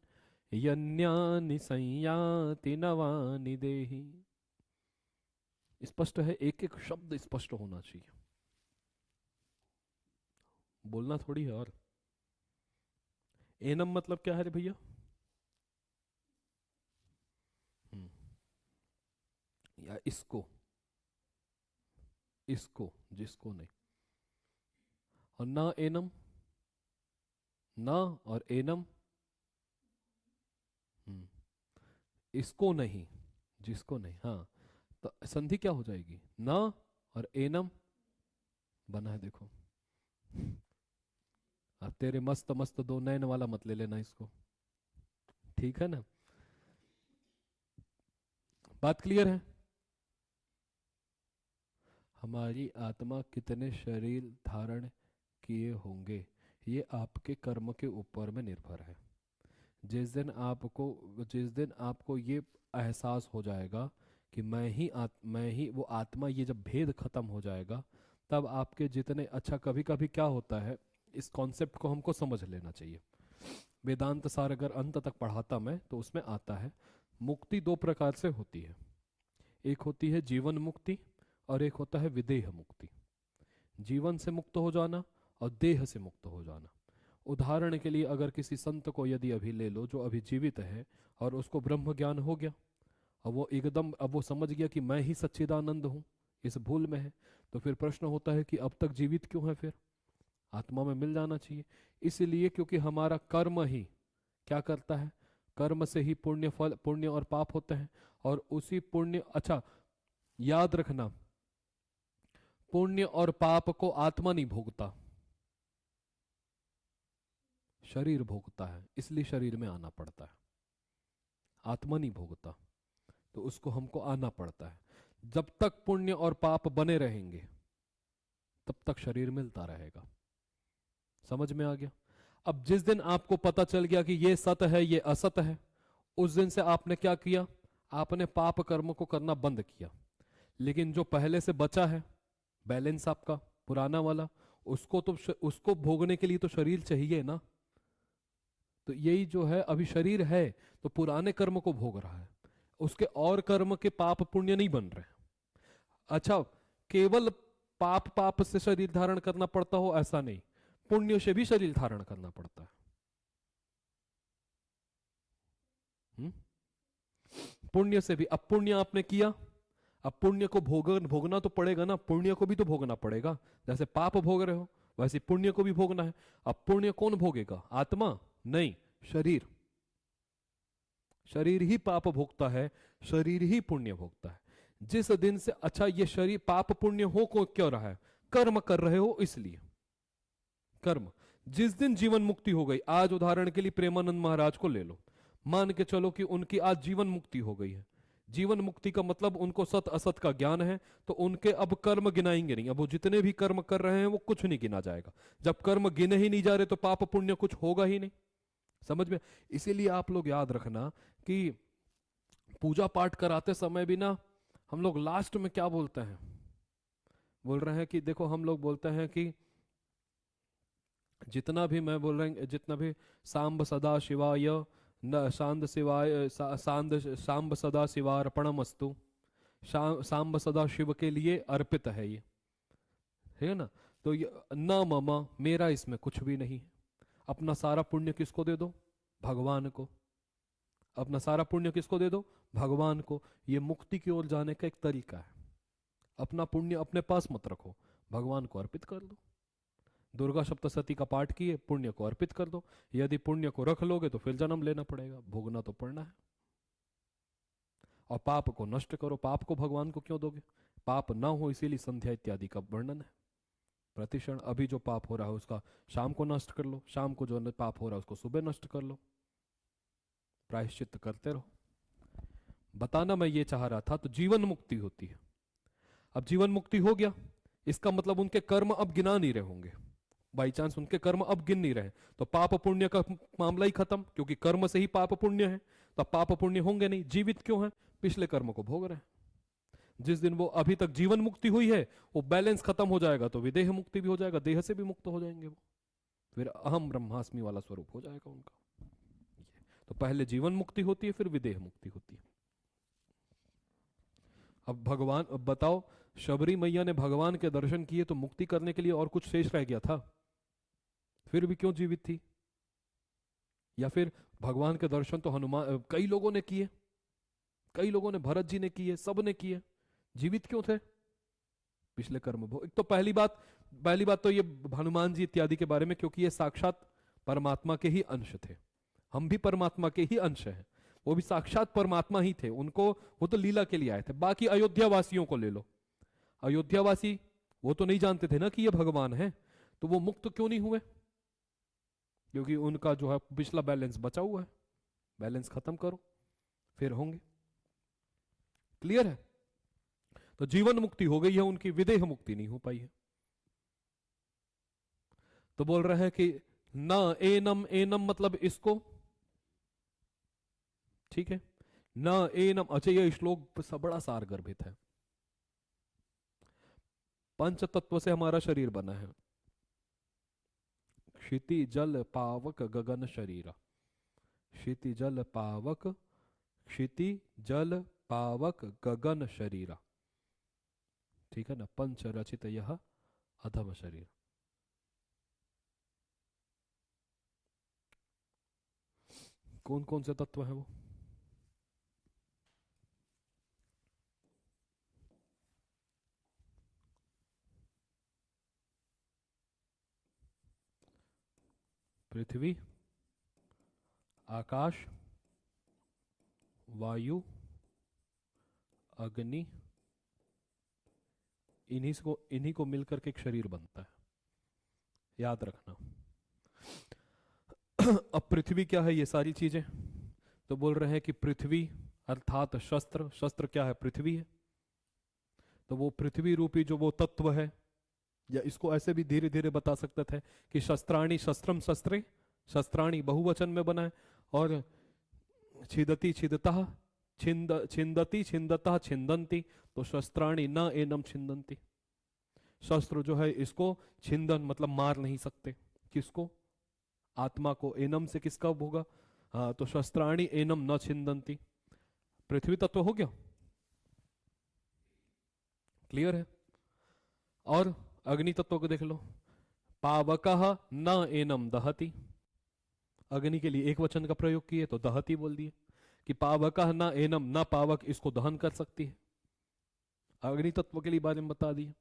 Speaker 1: यन्यानि संयाति नवानि देहि। स्पष्ट है, एक एक शब्द स्पष्ट होना चाहिए, बोलना थोड़ी है। और एनम मतलब क्या है रे भैया? या इसको जिसको नहीं। और ना एनम, ना और एनम, इसको नहीं जिसको नहीं। हाँ, तो संधि क्या हो जाएगी? ना और एनम बना है, देखो। अब तेरे मस्त मस्त दो नैन वाला मत ले लेना इसको, ठीक है ना। बात क्लियर है? हमारी आत्मा कितने शरीर धारण किए होंगे, ये आपके कर्म के ऊपर में निर्भर है। जिस दिन आपको जिस दिन आपको ये एहसास हो जाएगा कि मैं ही वो आत्मा, ये जब भेद खत्म हो जाएगा, तब आपके जितने, अच्छा कभी कभी क्या होता है, इस कॉन्सेप्ट को हमको समझ लेना चाहिए। वेदांत सार अगर अंत तक पढ़ाता मैं तो उसमें आता है, मुक्ति दो प्रकार से होती है। एक होती है जीवन मुक्ति और एक होता है विदेह मुक्ति। जीवन से मुक्त हो जाना और देह से मुक्त हो जाना। उदाहरण के लिए अगर किसी संत को यदि अभी ले लो जो अभी जीवित है और उसको ब्रह्म ज्ञान हो गया, अब वो समझ गया कि मैं ही सच्चिदानंद हूं, इस भूल में है, तो फिर प्रश्न होता है कि अब तक जीवित क्यों है, फिर आत्मा में मिल जाना चाहिए। इसलिए क्योंकि हमारा कर्म ही क्या करता है, कर्म से ही पुण्य और पाप होते हैं। और उसी पुण्य, अच्छा याद रखना, पुण्य और पाप को आत्मा नहीं भोगता, शरीर भोगता है, इसलिए शरीर में आना पड़ता है। आत्मा नहीं भोगता, तो उसको हमको आना पड़ता है। जब तक पुण्य और पाप बने रहेंगे तब तक शरीर मिलता रहेगा। समझ में आ गया? अब जिस दिन आपको पता चल गया कि ये सत है ये असत है, उस दिन से आपने क्या किया, आपने पाप कर्म को करना बंद किया। लेकिन जो पहले से बचा है बैलेंस आपका पुराना वाला, उसको भोगने के लिए तो शरीर चाहिए ना। तो यही जो है, अभी शरीर है तो पुराने कर्म को भोग रहा है, उसके और कर्म के पाप पुण्य नहीं बन रहे। अच्छा, केवल पाप से शरीर धारण करना पड़ता हो ऐसा नहीं, पुण्य से भी शरीर धारण करना पड़ता है। पुण्य से भी, अब पुण्य आपने किया, अब पुण्य को भोगना तो पड़ेगा ना, पुण्य को भी तो भोगना पड़ेगा। जैसे पाप भोग रहे हो वैसे पुण्य को भी भोगना है। अब पुण्य कौन भोगेगा, आत्मा नहीं, शरीर। शरीर ही पाप भोगता है, शरीर ही पुण्य भोगता है। जिस दिन से, अच्छा ये शरीर पाप पुण्य हो को क्यों रहा है, कर्म कर रहे हो इसलिए। कर्म, जिस दिन जीवन मुक्ति हो गई, आज उदाहरण के लिए प्रेमानंद महाराज को ले लो, मान के चलो कि उनकी आज जीवन मुक्ति हो गई है। जीवन मुक्ति का मतलब उनको सत असत का ज्ञान है, तो उनके अब कर्म गिनाएंगे नहीं। अब वो जितने भी कर्म कर रहे हैं वो कुछ नहीं गिना जाएगा। जब कर्म गिने ही नहीं जा रहे तो पाप पुण्य कुछ होगा ही नहीं। समझ में? इसीलिए आप लोग याद रखना कि पूजा पाठ कराते समय भी ना, हम लोग लास्ट में क्या बोलते हैं, बोल रहे हैं कि देखो, हम लोग बोलते हैं कि जितना भी मैं बोल रहे हैं, जितना भी सांब सदा शिवाय न शांद शिवाय सांब सदा शिवार्पणमस्तु, सांब सदा शिव के लिए अर्पित है ये, है ना। तो ये न ममा, मेरा इसमें कुछ भी नहीं है। अपना सारा पुण्य किसको दे दो, भगवान को। अपना सारा पुण्य किसको दे दो, भगवान को। ये मुक्ति की ओर जाने का एक तरीका है। अपना पुण्य अपने पास मत रखो, भगवान को अर्पित कर दो। दुर्गा सप्तशती का पाठ किए, पुण्य को अर्पित कर दो। यदि पुण्य को रख लोगे तो फिर जन्म लेना पड़ेगा, भोगना तो पड़ना है। और पाप को नष्ट करो, पाप को भगवान को क्यों दोगे, पाप ना हो इसीलिए संध्या इत्यादि का वर्णन है। प्रतिक्षण अभी जो पाप हो रहा है उसका शाम को नष्ट कर लो, शाम को जो पाप हो रहा है उसको सुबह नष्ट कर लो, प्रायश्चित करते रहो। बताना मैं ये चाह रहा था, तो जीवन मुक्ति होती है। अब जीवन मुक्ति हो गया, इसका मतलब उनके कर्म अब गिना नहीं रहे होंगे। बाई चांस उनके कर्म अब गिन नहीं रहे तो पाप पुण्य का मामला ही खत्म, क्योंकि कर्म से ही पाप पुण्य है। तो पाप पुण्य होंगे नहीं, जीवित क्यों है, पिछले कर्म को भोग रहे हैं। जिस दिन वो अभी तक जीवन मुक्ति हुई है, वो बैलेंस खत्म हो जाएगा तो विदेह मुक्ति भी हो जाएगा, देह से भी मुक्त हो जाएंगे वो, फिर अहम ब्रह्मास्मि वाला स्वरूप हो जाएगा उनका। तो पहले जीवन मुक्ति होती है, फिर विदेह मुक्ति होती है। अब भगवान, अब बताओ, शबरी मैया ने भगवान के दर्शन किए तो मुक्ति करने के लिए और कुछ शेष रह गया था, फिर भी क्यों जीवित थी? या फिर भगवान के दर्शन तो हनुमान, कई लोगों ने किए, कई लोगों ने, भरत जी ने किए, सब ने किए, जीवित क्यों थे? पिछले कर्म भोग। एक तो पहली बात तो ये हनुमान जी इत्यादि के बारे में, क्योंकि ये साक्षात परमात्मा के ही अंश थे, हम भी परमात्मा के ही अंश हैं, वो भी साक्षात परमात्मा ही थे। उनको, वो तो लीला के लिए आए थे। बाकी अयोध्या वासियों को ले लो, अयोध्यावासी वो तो नहीं जानते थे ना कि ये भगवान है, तो वो मुक्त क्यों नहीं हुए? क्योंकि उनका जो है पिछला बैलेंस बचा हुआ है, बैलेंस खत्म करो फिर होंगे। क्लियर है? तो जीवन मुक्ति हो गई है उनकी, विदेह मुक्ति नहीं हो पाई है। तो बोल रहे हैं कि न एनम, एनम मतलब इसको, ठीक है, न एनम। अच्छा, ये श्लोक बड़ा सार गर्भित है। पंच तत्व से हमारा शरीर बना है, क्षिति जल पावक गगन शरीर, क्षिति जल पावक, क्षिति जल पावक गगन शरीर, ठीक है ना। पंच रचित यह अधम शरीर। कौन कौन से तत्व है वो? पृथ्वी, आकाश, वायु, अग्नि, इन्हीं को मिलकर के एक शरीर बनता है, याद रखना। अब पृथ्वी क्या है? ये सारी चीजें तो बोल रहे हैं कि पृथ्वी अर्थात शस्त्र, शस्त्र क्या है? पृथ्वी है। तो वो पृथ्वी रूपी जो वो तत्व है, या इसको ऐसे भी धीरे धीरे बता सकते थे कि शस्त्राणी, शस्त्रम शस्त्रे, शस्त्राणी बहुवचन में बना है, और छिदती छिदतः, छिंदती छिंदतः छिंदंती, तो शस्त्राणी न एनम छिंदंती। शस्त्र जो है इसको छिंदन मतलब मार नहीं सकते। किसको? आत्मा को। एनम से किसका होगा? हाँ, तो शस्त्राणी एनम न छिंदंती। पृथ्वी तत्व हो गया, क्लियर है? और अग्नि तत्व को देख लो, पावकः न एनम दहति। अग्नि के लिए एक वचन का प्रयोग किए तो दहति बोल दिए कि पावकः न एनम, न पावक इसको दहन कर सकती है। अग्नि तत्व के लिए बारे में बता दिए।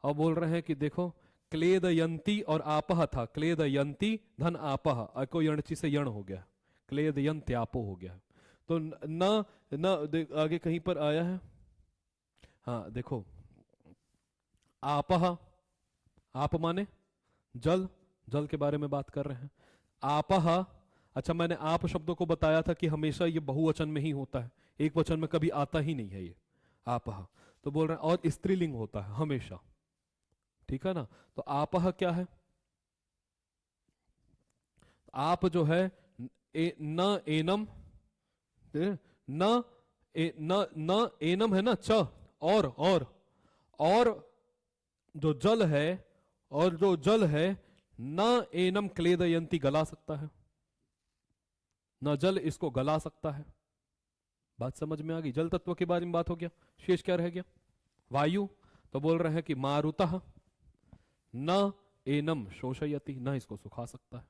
Speaker 1: अब बोल रहे हैं कि देखो, क्लेदयंती और आपह था, क्लेदयंती धन आपह, को यणची से यण हो गया, क्लेदयंत्यापो हो गया। तो न न आगे कहीं पर आया है, हाँ देखो, आपह, आप माने जल, जल के बारे में बात कर रहे हैं। आपह, अच्छा मैंने आप शब्दों को बताया था कि हमेशा ये बहुवचन में ही होता है, एक वचन में कभी आता ही नहीं है ये आपह। तो बोल रहे हैं और स्त्रीलिंग होता है हमेशा, ठीक है ना। तो आपह क्या है? आप जो है न एनम, न न एनम है ना, च और जो जल है, और जो जल है न एनम क्लेदयंती, गला सकता है, न जल इसको गला सकता है। बात समझ में आ गई? जल तत्व के बारे में बात हो गया, शेष क्या रह गया? वायु। तो बोल रहे हैं कि मारुतः न एनम शोषयति, न इसको सुखा सकता है।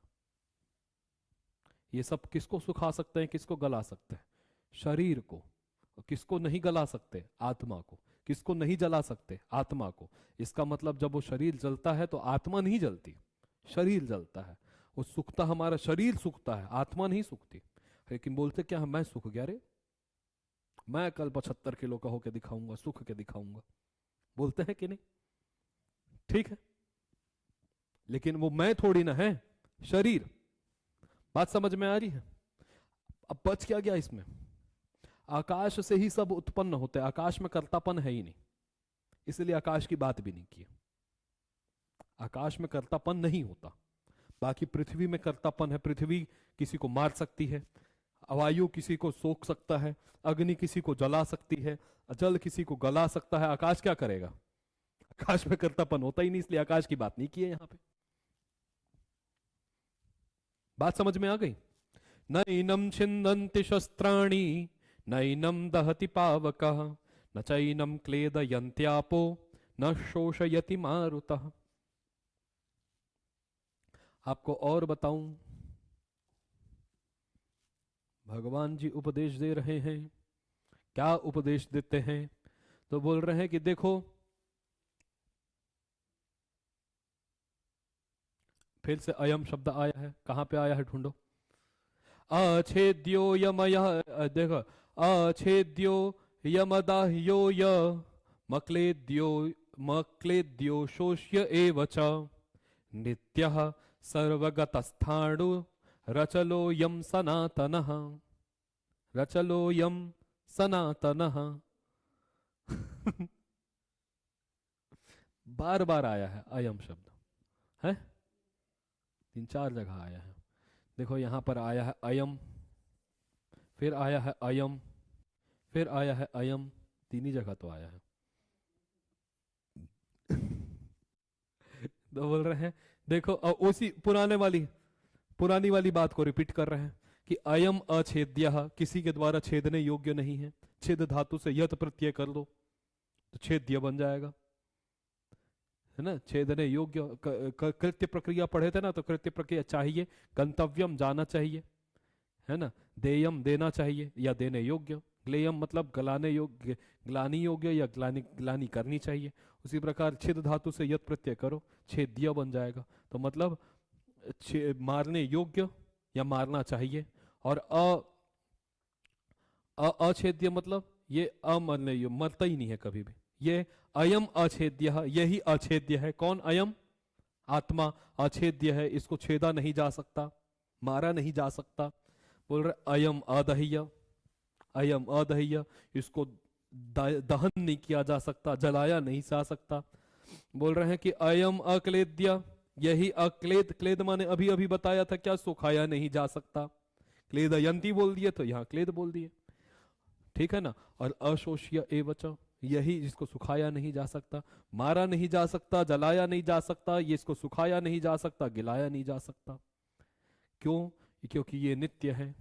Speaker 1: ये सब किसको सुखा सकते हैं, किसको गला सकते हैं? शरीर को। किसको नहीं गला सकते? आत्मा को। किसको नहीं जला सकते? आत्मा को। इसका मतलब जब वो शरीर जलता है तो आत्मा नहीं जलती, शरीर जलता है। वो सुखता, हमारा शरीर सुखता है, आत्मा नहीं सुखती। लेकिन बोलते क्या है? मैं सुख गया रे, मैं कल 75 किलो का होके दिखाऊंगा, सुख के दिखाऊंगा, बोलते हैं कि नहीं? ठीक है, लेकिन वो मैं थोड़ी ना है, शरीर। बात समझ में आ रही है? अब बच क्या गया इसमें? आकाश से ही सब उत्पन्न होते हैं, आकाश में कर्तापन है ही नहीं, इसलिए आकाश की बात भी नहीं की। आकाश में कर्तापन नहीं होता, बाकी पृथ्वी में कर्तापन है। पृथ्वी किसी को मार सकती है, वायु किसी को सोख सकता है, अग्नि किसी को जला सकती है, जल किसी को गला सकता है। आकाश क्या करेगा? आकाश में कर्तापन होता ही नहीं, इसलिए आकाश की बात नहीं की है यहां पे। बात समझ में आ गई? नैनम छिन्दन्ति शस्त्राणि, नैनम दहति पावकः, न चैनम क्लेदयन्त्यापो, न शोषयति मारुतः। आपको और बताऊं, भगवान जी उपदेश दे रहे हैं। क्या उपदेश देते हैं? तो बोल रहे हैं कि देखो, फिर से अयम शब्द आया है, कहां पे आया है ढूंढो। अछेद्यो यमय, देखो, अछेद्यो यमदाह्यो य मक्लेद्यो, मक्लेद्यो शोष्य एव च, नित्यः सर्वगतस्थाणु रचलोऽयं सनातनः, रचलोऽयं सनातनः। बार बार आया है अयम शब्द, है 3-4 जगह आया है। देखो यहां पर आया है अयम, फिर आया है अयम, फिर आया है अयम, 3 ही जगह तो आया है। तो बोल रहे हैं देखो उसी पुरानी वाली बात को रिपीट कर रहे हैं कि अयम अछेद्य किसी के द्वारा छेदने योग्य नहीं है। छेद धातु से यत प्रत्यय कर दो तो छेद्य बन जाएगा, है ना। छेदने योग्य कृत्य प्रक्रिया पढ़े थे ना, तो कृत्य प्रक्रिया चाहिए, गंतव्यम जाना चाहिए, है ना। देयम देना चाहिए या देने योग्य, ग्लेयम मतलब गलाने योग्य, ग्लानी योग्य या ग्लानी करनी चाहिए। उसी प्रकार छेद धातु से यत प्रत्यय करो, छेद्य बन जाएगा। तो मतलब मारने योग्य या मारना चाहिए। और अछेद्य मतलब ये अमरने योग्य, मरता ही नहीं है कभी भी। ये अयम अछेद्य, यही अछेद्य है। कौन? अयम आत्मा अछेद्य है, इसको छेदा नहीं जा सकता, मारा नहीं जा सकता। बोल रहे अयम अदह्य, अयम अदह्य, इसको दहन नहीं किया जा सकता, जलाया नहीं जा सकता। बोल रहे हैं कि अयम अक्लेद्य, यही अक्लेद, क्लेद माने अभी अभी बताया था क्या, सुखाया नहीं जा सकता। क्लेदयंती बोल दिए तो यहाँ क्लेद बोल दिए, ठीक है ना। और अशोष्य एवच, यही जिसको सुखाया नहीं जा सकता, मारा नहीं जा सकता, जलाया नहीं जा सकता, ये इसको सुखाया नहीं जा सकता, गिलाया नहीं जा सकता। क्यों? क्योंकि ये नित्य है,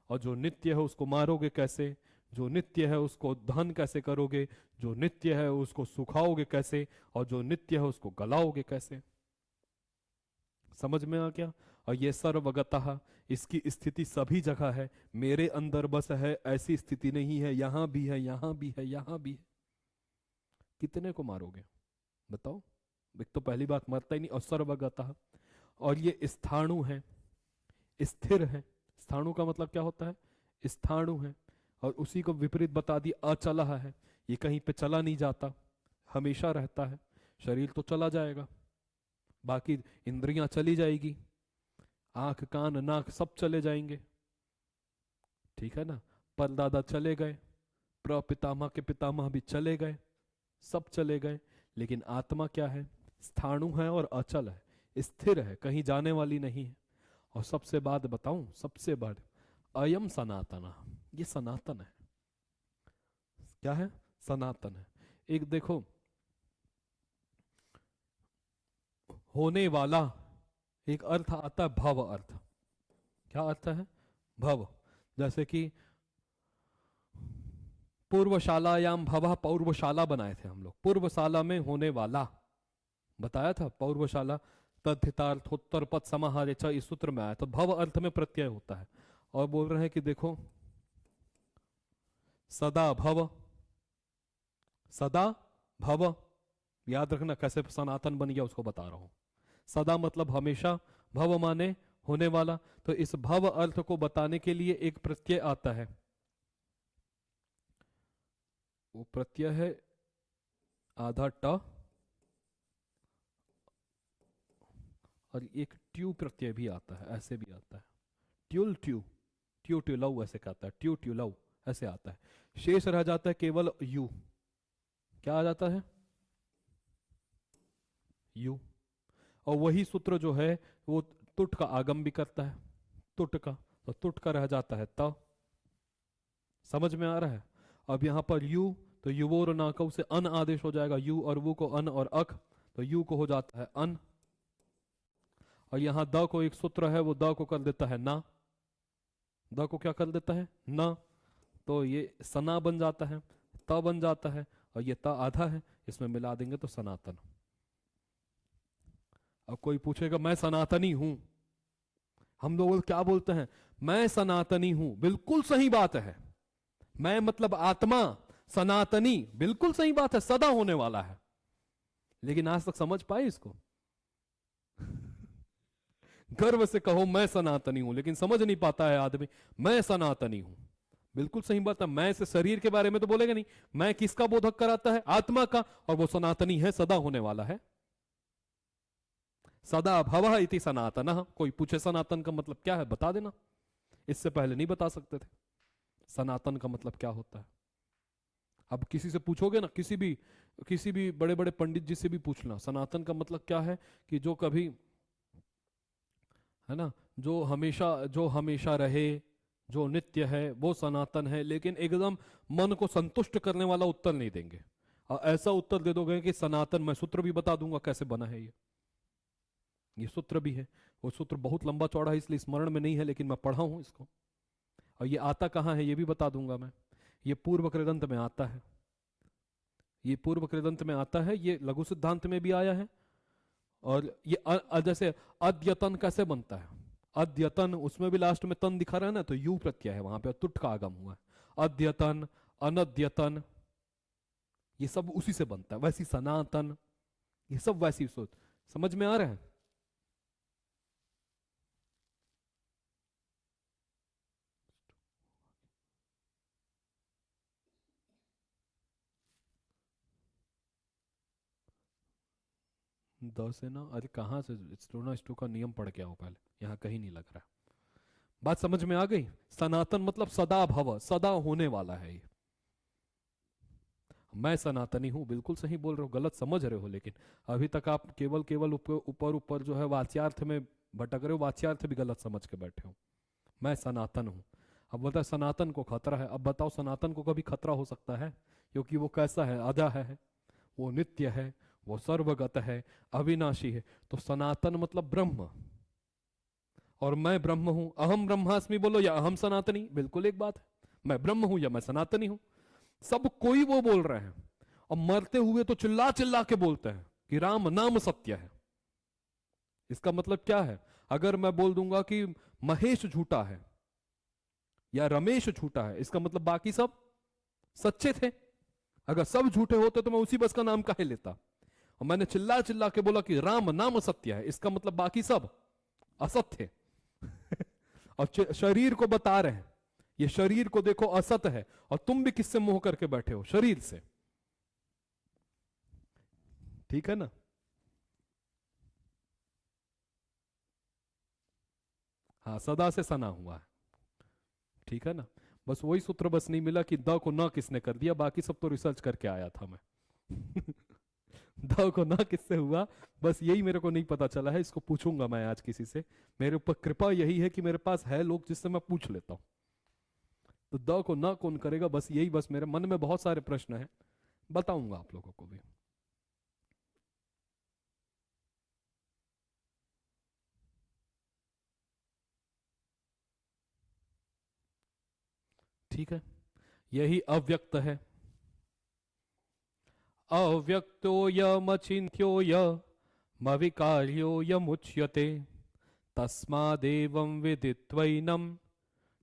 Speaker 1: और जो नित्य है उसको मारोगे कैसे, जो नित्य है उसको दहन कैसे करोगे, जो नित्य है उसको सुखाओगे कैसे, और जो नित्य है उसको गलाओगे कैसे। समझ में आ गया? और ये सर्वगतः, इसकी स्थिति सभी जगह है, मेरे अंदर बस है ऐसी स्थिति नहीं है, यहां भी है, यहां भी है, यहां भी है। कितने को मारोगे बताओ? एक तो पहली बात मरता ही नहीं, और सर्वगतः, और ये स्थाणु है, स्थिर है। स्थाणु का मतलब क्या होता है? स्थाणु है। और उसी को विपरीत बता दिया अचलह है, ये कहीं पे चला नहीं जाता, हमेशा रहता है। शरीर तो चला जाएगा, बाकी इंद्रियां चली जाएगी, आंख कान नाक सब चले जाएंगे, ठीक है ना। परदादा चले गए, प्रपितामह के पितामह भी चले गए, सब चले गए, लेकिन आत्मा क्या है? स्थाणु है और अचल है, स्थिर है, कहीं जाने वाली नहीं है। और सबसे बात बताऊं, सबसे बड़ अयम सनातन, ये सनातन है। क्या है? सनातन है। एक देखो, होने वाला एक अर्थ आता है भव अर्थ। क्या अर्थ है? भव। जैसे कि पूर्वशालायाम भव, पौर्वशाला बनाए थे हम लोग, पूर्वशाला में होने वाला बताया था, पौर्वशाला तद्धितार्थोत्तर पद समाहारे च, इस सूत्र में आया। तो भव अर्थ में प्रत्यय होता है। और बोल रहे हैं कि देखो सदा भव, सदा भव, याद रखना कैसे सनातन बन गया उसको बता रहा हूं। सदा मतलब हमेशा, भव माने होने वाला। तो इस भव अर्थ को बताने के लिए एक प्रत्यय आता है, वो प्रत्यय है आधा ट, और एक ट्यू प्रत्यय भी आता है, ऐसे भी आता है, ट्यूल ट्यू, ट्यू ट्यूलव ऐसे कहता है, ट्यू ट्यूलव ऐसे आता है। शेष रह जाता है केवल यू। क्या आ जाता है? यू। और वही सूत्र जो है वो तुट का आगम भी करता है, तुट का, तो तुट का रह जाता है त। समझ में आ रहा है? अब यहां पर यू, तो युवोर नाकव से अन आदेश हो जाएगा, यू और वो को अन और अख, तो यू को हो जाता है अन। और यहां द को एक सूत्र है, वो द को कर देता है ना, द को क्या कर देता है? ना। तो ये सना बन जाता है, त बन जाता है, और ये त आधा है, इसमें मिला देंगे तो सनातन। अब कोई पूछेगा मैं सनातनी हूं, हम लोग क्या बोलते हैं? मैं सनातनी हूं, बिल्कुल सही बात है। मैं मतलब आत्मा, सनातनी, बिल्कुल सही बात है, सदा होने वाला है। लेकिन आज तक समझ पाए इसको? गर्व से कहो मैं सनातनी हूं, लेकिन समझ नहीं पाता है आदमी, मैं सनातनी हूं, बिल्कुल सही बात है। मैं से शरीर के बारे में तो बोलेगा नहीं, मैं किसका बोधक कराता है? आत्मा का, और वो सनातनी है, सदा होने वाला है। सदा भव इति सनातन। कोई पूछे सनातन का मतलब क्या है, बता देना, इससे पहले नहीं बता सकते थे सनातन का मतलब क्या होता है। अब किसी से पूछोगे ना, किसी भी बड़े बड़े पंडित जी से भी पूछना, सनातन का मतलब क्या है, कि जो कभी, है ना, जो हमेशा रहे, जो नित्य है, वो सनातन है। लेकिन एकदम मन को संतुष्ट करने वाला उत्तर नहीं देंगे। और ऐसा उत्तर दे दोगे कि सनातन, मैं सूत्र भी बता दूंगा कैसे बना है ये सूत्र भी है। वो सूत्र बहुत लंबा चौड़ा है, इसलिए स्मरण में नहीं है, लेकिन मैं पढ़ा हूं इसको। और ये आता कहाँ है ये भी बता दूंगा मैं। ये पूर्व कृदंत में आता है, ये पूर्व कृदंत में आता है, ये लघु सिद्धांत में भी आया है। और ये जैसे अद्यतन कैसे बनता है, अद्यतन, उसमें भी लास्ट में तन दिखा रहा है ना, तो यू प्रत्यय है वहां पे, तुट का आगम हुआ है। अद्यतन, अनद्यतन, ये सब उसी से बनता है। वैसी सनातन, ये सब वैसी सोच, समझ में आ रहा है। 10 है ना, अरे कहाँ से स्टोना स्टो का नियम पढ़ के आओ पहले, यहाँ कहीं नहीं लग रहा। बात समझ में आ गई। सनातन मतलब सदा भव, सदा होने वाला है ये। मैं सनातनी हूं, बिल्कुल सही बोल रहे हो, गलत समझ रहे हो, लेकिन अभी तक आप केवल केवल ऊपर ऊपर जो है वाच्यार्थ में भटक रहे हो, वाच्यार्थ भी गलत समझ के बैठे हो। मैं सनातन हूं। अब बोलता है सनातन को खतरा है। अब बताओ सनातन को कभी खतरा हो सकता है? क्योंकि वो कैसा है, अजा है, वो नित्य है, वो सर्वगत है, अविनाशी है। तो सनातन मतलब ब्रह्म, और मैं ब्रह्म हूं। अहम ब्रह्मास्मि बोलो या अहम सनातनी, बिल्कुल एक बात है। मैं ब्रह्म हूं या मैं सनातनी हूं, सब कोई वो बोल रहे हैं। और मरते हुए तो चिल्ला चिल्ला के बोलते हैं कि राम नाम सत्य है। इसका मतलब क्या है? अगर मैं बोल दूंगा कि महेश झूठा है या रमेश झूठा है, इसका मतलब बाकी सब सच्चे थे। अगर सब झूठे होते तो मैं उसी बस का नाम काहे लेता। और मैंने चिल्ला चिल्ला के बोला कि राम नाम सत्य है, इसका मतलब बाकी सब असत्य और शरीर को बता रहे हैं, ये शरीर को देखो असत है, और तुम भी किससे मोह करके बैठे हो? शरीर से। ठीक है ना? हाँ, सदा से सना हुआ है। ठीक है ना? बस वही सूत्र बस नहीं मिला कि द को न किसने कर दिया, बाकी सब तो रिसर्च करके आया था मैं। द को न किससे हुआ, बस यही मेरे को नहीं पता चला है। इसको पूछूंगा मैं आज किसी से। मेरे ऊपर कृपा यही है कि मेरे पास है लोग जिससे मैं पूछ लेता हूं। तो द को न कौन करेगा, बस यही, बस मेरे मन में बहुत सारे प्रश्न हैं, बताऊंगा आप लोगों को भी। ठीक है, यही अव्यक्त है। अव्यक्तो यमचिन्त्यो यमविकार्यो यमुच्यते तस्मादेवं विदित्वैनं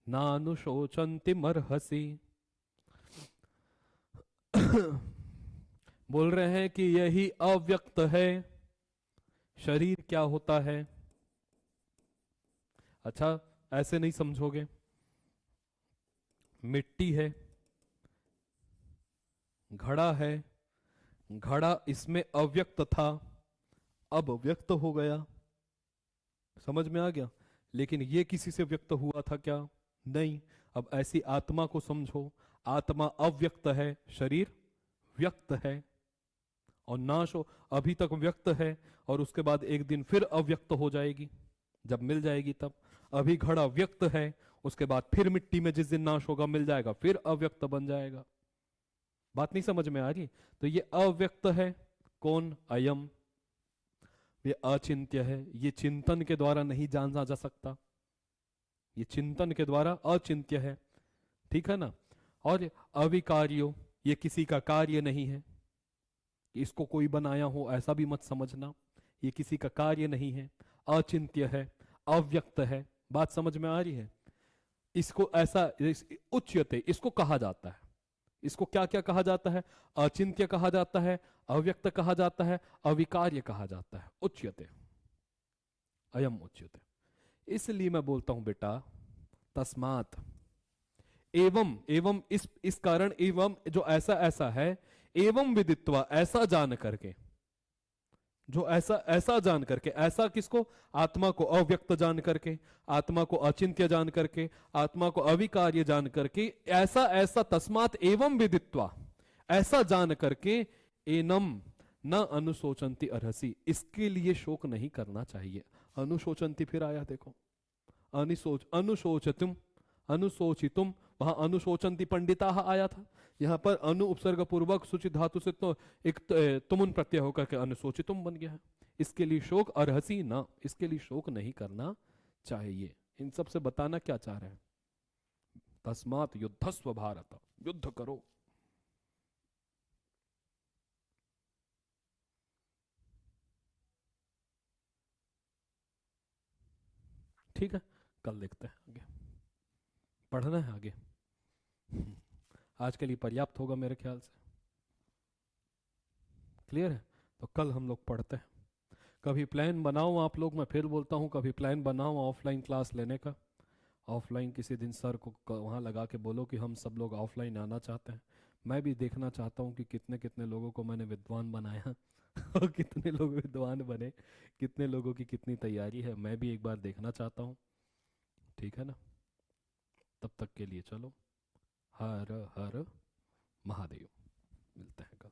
Speaker 1: नानुशोचन्ति मर्हसि। बोल रहे हैं कि यही अव्यक्त है। शरीर क्या होता है? अच्छा, ऐसे नहीं समझोगे। मिट्टी है, घड़ा है, घड़ा इसमें अव्यक्त था, अब व्यक्त हो गया। समझ में आ गया? लेकिन ये किसी से व्यक्त हुआ था क्या? नहीं। अब ऐसी आत्मा को समझो, आत्मा अव्यक्त है, शरीर व्यक्त है, और नाश हो, अभी तक व्यक्त है, और उसके बाद एक दिन फिर अव्यक्त हो जाएगी, जब मिल जाएगी तब। अभी घड़ा व्यक्त है, उसके बाद फिर मिट्टी में जिस दिन नाश होगा मिल जाएगा, फिर अव्यक्त बन जाएगा। बात नहीं समझ में आ रही? तो ये अव्यक्त है। कौन? अयम। ये अचिंत्य है, ये चिंतन के द्वारा नहीं जाना जा सकता, ये चिंतन के द्वारा अचिंत्य है। ठीक है ना? और अविकार्यो, ये किसी का कार्य नहीं है, इसको कोई बनाया हो ऐसा भी मत समझना, ये किसी का कार्य नहीं है, अचिंत्य है, अव्यक्त है। बात समझ में आ रही है? इसको ऐसा उच्यते इसको कहा जाता है। इसको क्या क्या कहा जाता है? अचिंत्य कहा जाता है, अव्यक्त कहा जाता है, अविकार्य कहा जाता है। उच्यते, अयम उच्यते। इसलिए मैं बोलता हूं बेटा, तस्मात, एवं, एवं इस कारण, एवं जो ऐसा ऐसा है, एवं विदित्वा, ऐसा जान करके, जो ऐसा ऐसा जान करके, ऐसा किसको? आत्मा को अव्यक्त जान करके, आत्मा को अचिंत्य जान करके, आत्मा को अविकार्य जान करके, ऐसा ऐसा, तस्मात एवं विदित्वा, ऐसा जान करके एनम न अनुशोचंती अर्हसी, इसके लिए शोक नहीं करना चाहिए। अनुशोचंती फिर आया देखो, अनुशोचतुम, अनुशोचितुम, वहां अनुशोचंती पंडिता आया था, यहां पर अनु उपसर्ग पूर्वक सूचित धातु से तो एक तुमुन प्रत्यय होकर के अनुशोचितुम बन गया है। इसके लिए शोक अर्हसी ना, इसके लिए शोक नहीं करना चाहिए। इन सब से बताना क्या चाह रहे हैं? तस्मात युद्धस्व भारत, युद्ध करो। ठीक है, कल देखते हैं आगे, पढ़ना है आगे। आज के लिए पर्याप्त होगा मेरे ख्याल से, क्लियर है? तो कल हम लोग पढ़ते हैं। कभी प्लान बनाओ आप लोग, मैं फिर बोलता हूँ, कभी प्लान बनाओ ऑफलाइन क्लास लेने का। ऑफलाइन किसी दिन सर को वहाँ लगा के बोलो कि हम सब लोग ऑफलाइन आना चाहते हैं। मैं भी देखना चाहता हूँ कि कितने कितने लोगों को मैंने विद्वान बनाया और कितने लोग विद्वान बने, कितने लोगों की कितनी तैयारी है, मैं भी एक बार देखना चाहता हूँ। ठीक है ना? तब तक के लिए चलो, हर हर महादेव, मिलते हैं कल।